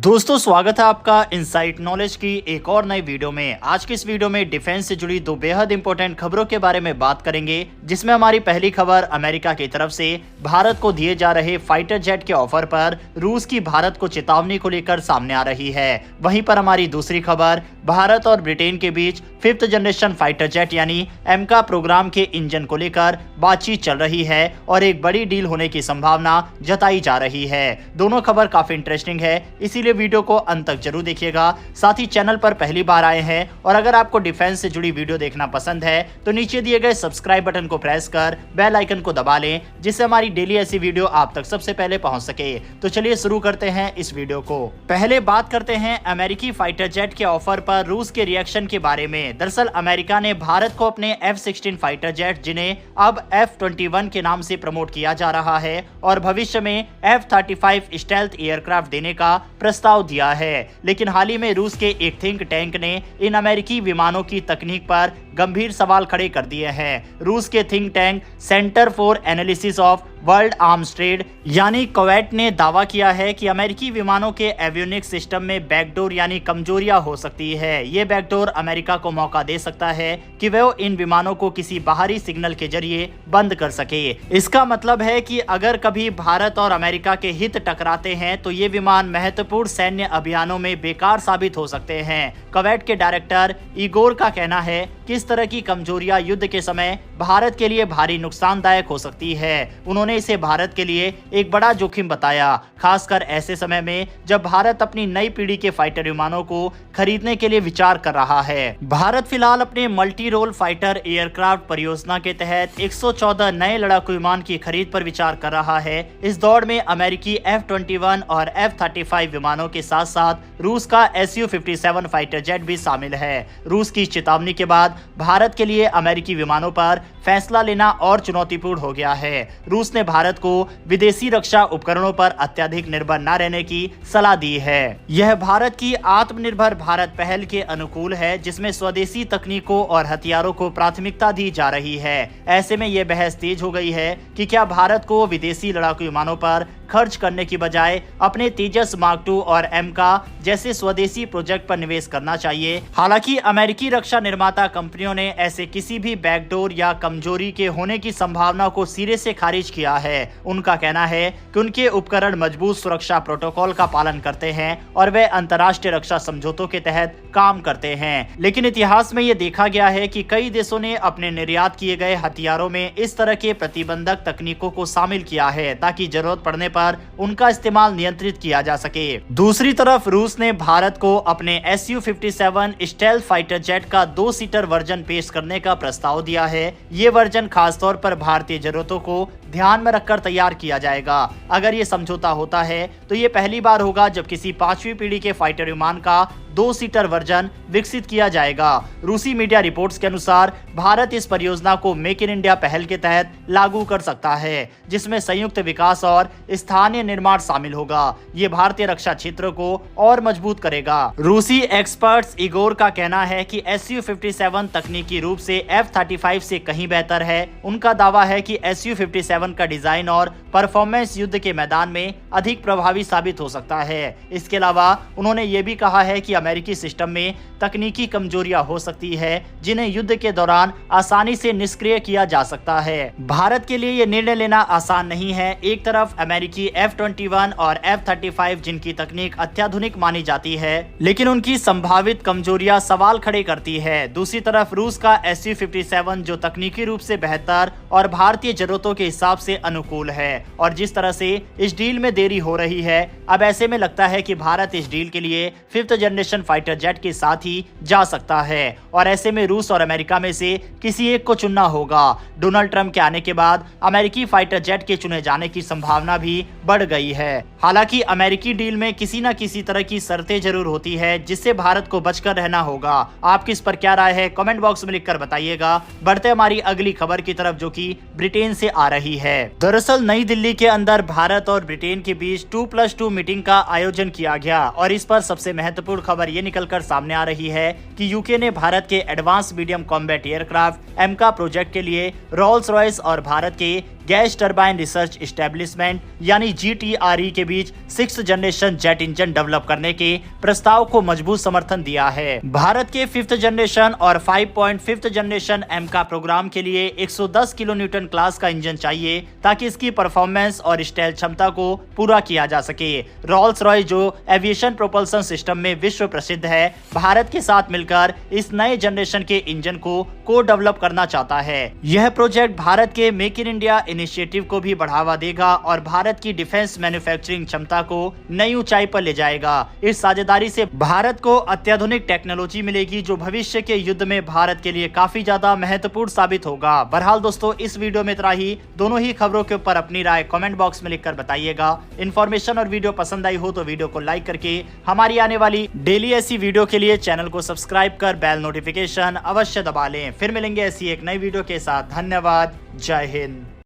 दोस्तों स्वागत है आपका इनसाइट नॉलेज की एक और नई वीडियो में। आज की इस वीडियो में डिफेंस से जुड़ी दो बेहद इंपॉर्टेंट खबरों के बारे में बात करेंगे, जिसमें हमारी पहली खबर अमेरिका की तरफ से भारत को दिए जा रहे फाइटर जेट के ऑफर पर रूस की भारत को चेतावनी को लेकर सामने आ रही है। वहीं पर हमारी दूसरी खबर भारत और ब्रिटेन के बीच 5th जनरेशन फाइटर जेट यानी एमका प्रोग्राम के इंजन को लेकर बातचीत चल रही है और एक बड़ी डील होने की संभावना जताई जा रही है। दोनों खबर काफी इंटरेस्टिंग है, इसीलिए वीडियो को अंत तक जरूर देखिएगा। साथ ही चैनल पर पहली बार आए हैं और अगर आपको डिफेंस से जुड़ी वीडियो देखना पसंद है तो नीचे दिए गए सब्सक्राइब बटन को प्रेस कर बेल आइकन को दबा लें, जिससे हमारी डेली ऐसी वीडियो आप तक सबसे पहले पहुंच सके। तो चलिए शुरू करते हैं इस वीडियो को। पहले बात करते हैं अमेरिकी फाइटर जेट के ऑफर पर रूस के रिएक्शन के बारे में। दरअसल अमेरिका ने भारत को अपने F-16 फाइटर जेट, जिन्हें अब F-21 के नाम से प्रमोट किया जा रहा है, और भविष्य में F-35 स्टेल्थ एयरक्राफ्ट देने का प्रस्ताव दिया है। लेकिन हाल ही में रूस के एक थिंक टैंक ने इन अमेरिकी विमानों की तकनीक पर गंभीर सवाल खड़े कर दिए हैं। रूस के think tank centre for analysis of world arms trade यानी क्वेट ने दावा किया है कि अमेरिकी विमानों के एवियोनिक्स सिस्टम में बैकडोर यानी कमजोरियां हो सकती है। ये बैकडोर अमेरिका को मौका दे सकता है कि वह इन विमानों को किसी बाहरी सिग्नल के जरिए बंद कर सके। इसका मतलब है कि अगर कभी भारत और अमेरिका के हित टकराते हैं तो ये विमान महत्वपूर्ण सैन्य अभियानों में बेकार साबित हो सकते हैं। क्वेट के डायरेक्टर इगोर का कहना है कि इस तरह की कमजोरियां युद्ध के समय भारत के लिए भारी नुकसानदायक हो सकती है। उन्होंने इसे भारत के लिए एक बड़ा जोखिम बताया, खासकर ऐसे समय में जब भारत अपनी नई पीढ़ी के फाइटर विमानों को खरीदने के लिए विचार कर रहा है। भारत फिलहाल अपने मल्टी रोल फाइटर एयरक्राफ्ट परियोजना के तहत 114 नए लड़ाकू विमान की खरीद पर विचार कर रहा है। इस दौड़ में अमेरिकी F-21 और F-35 विमानों के साथ साथ रूस का Su-57 फाइटर जेट भी शामिल है। रूस की चेतावनी के बाद भारत के लिए अमेरिकी विमानों पर फैसला लेना और चुनौतीपूर्ण हो गया है। रूस ने भारत को विदेशी रक्षा उपकरणों पर अत्यधिक निर्भर न रहने की सलाह दी है। यह भारत की आत्मनिर्भर भारत पहल के अनुकूल है, जिसमें स्वदेशी तकनीकों और हथियारों को प्राथमिकता दी जा रही है। ऐसे में यह बहस तेज हो गई है कि क्या भारत को विदेशी लड़ाकू विमानों पर खर्च करने की बजाय अपने तेजस मार्क 2 और एमका जैसे स्वदेशी प्रोजेक्ट पर निवेश करना चाहिए। हालांकि अमेरिकी रक्षा निर्माता कंपनियों ने ऐसे किसी भी बैकडोर या कमजोरी के होने की संभावना को सिरे से खारिज किया है। उनका कहना है कि उनके उपकरण मजबूत सुरक्षा प्रोटोकॉल का पालन करते हैं और वे अंतर्राष्ट्रीय रक्षा समझौतों के तहत काम करते हैं। लेकिन इतिहास में यह देखा गया है कि कई देशों ने अपने निर्यात किए गए हथियारों में इस तरह के प्रतिबंधक तकनीकों को शामिल किया है ताकि जरूरत पड़ने पर उनका इस्तेमाल नियंत्रित किया जा सके। दूसरी तरफ रूस ने भारत को अपने Su-57 स्टेल्थ फाइटर जेट का 2-सीटर वर्जन पेश करने का प्रस्ताव दिया है। ये वर्जन खासतौर पर भारतीय जरूरतों को ध्यान में रखकर तैयार किया जाएगा। अगर ये समझौता होता है तो ये पहली बार होगा जब किसी 5वीं पीढ़ी के फाइटर विमान का 2-सीटर वर्जन विकसित किया जाएगा। रूसी मीडिया रिपोर्ट्स के अनुसार भारत इस परियोजना को मेक इन इंडिया पहल के तहत लागू कर सकता है, जिसमें संयुक्त विकास और स्थानीय निर्माण शामिल होगा। ये भारतीय रक्षा क्षेत्र को और मजबूत करेगा। रूसी एक्सपर्ट्स इगोर का कहना है कि Su-57 तकनीकी रूप से F-35 से कहीं बेहतर है। उनका दावा है कि Su-57 का डिजाइन और परफॉर्मेंस युद्ध के मैदान में अधिक प्रभावी साबित हो सकता है। इसके अलावा उन्होंने ये भी कहा है कि अमेरिकी सिस्टम में तकनीकी कमजोरियां हो सकती है जिन्हें युद्ध के दौरान आसानी से निष्क्रिय किया जा सकता है। भारत के लिए यह निर्णय लेना आसान नहीं है। एक तरफ अमेरिकी F-21 और F-35 जिनकी तकनीक अत्याधुनिक मानी जाती है, लेकिन उनकी संभावित कमजोरियां सवाल खड़े करती है। दूसरी तरफ रूस का Su-57 जो तकनीकी रूप से बेहतर और भारतीय जरूरतों के हिसाब से अनुकूल है। और जिस तरह से इस डील में देरी हो रही है, अब ऐसे में लगता है कि भारत इस डील के लिए 5th जनरेशन फाइटर जेट के साथ ही जा सकता है और ऐसे में रूस और अमेरिका में से किसी एक को चुनना होगा। डोनाल्ड ट्रंप के आने के बाद अमेरिकी फाइटर जेट के चुने जाने की संभावना भी बढ़ गई है। हालांकि अमेरिकी डील में किसी न किसी तरह की शर्तें जरूर होती है, जिससे भारत को बचकर रहना होगा। आपकी इस पर क्या राय है, कमेंट बॉक्स में लिखकर बताइएगा। बढ़ते हमारी अगली खबर की तरफ, जो कि ब्रिटेन से आ रही है। दरअसल नई दिल्ली के अंदर भारत और ब्रिटेन के बीच 2+2 मीटिंग का आयोजन किया गया और इस पर सबसे महत्वपूर्ण खबर ये निकलकर सामने आ रही है कि यूके ने भारत के advance medium combat aircraft एमका project के लिए रोल्स रॉयस और भारत के गैस टरबाइन रिसर्च एस्टेब्लिशमेंट यानी GTRE के बीच 6th generation jet engine develop करने के प्रस्ताव को मजबूत समर्थन दिया है। भारत के 5th जनरेशन और 5.5th जनरेशन एमका प्रोग्राम के लिए 110 किलोन्यूटन क्लास का इंजन चाहिए ताकि इसकी परफॉर्मेंस और स्टाइल क्षमता को पूरा किया जा सके। रोल्स रॉयस जो एविएशन प्रोपल्सन सिस्टम में विश्व प्रसिद्ध है, भारत के साथ मिलकर इस नए जनरेशन के इंजन को डेवलप करना चाहता है। यह प्रोजेक्ट भारत के मेक इन इंडिया इनिशिएटिव को भी बढ़ावा देगा और भारत की डिफेंस मैन्युफैक्चरिंग क्षमता को नई ऊंचाई पर ले जाएगा। इस साझेदारी से भारत को अत्याधुनिक टेक्नोलॉजी मिलेगी जो भविष्य के युद्ध में भारत के लिए काफी ज्यादा महत्वपूर्ण साबित होगा। बहरहाल दोस्तों, इस वीडियो में इतना ही। दोनों ही खबरों के ऊपर अपनी राय कमेंट बॉक्स में लिखकर बताइएगा। इन्फॉर्मेशन और वीडियो पसंद आई हो तो वीडियो को लाइक करके हमारी आने वाली डेली ऐसी वीडियो के लिए चैनल को सब्सक्राइब कर बेल नोटिफिकेशन अवश्य दबा लें। फिर मिलेंगे ऐसी एक नई वीडियो के साथ। धन्यवाद। जय हिंद।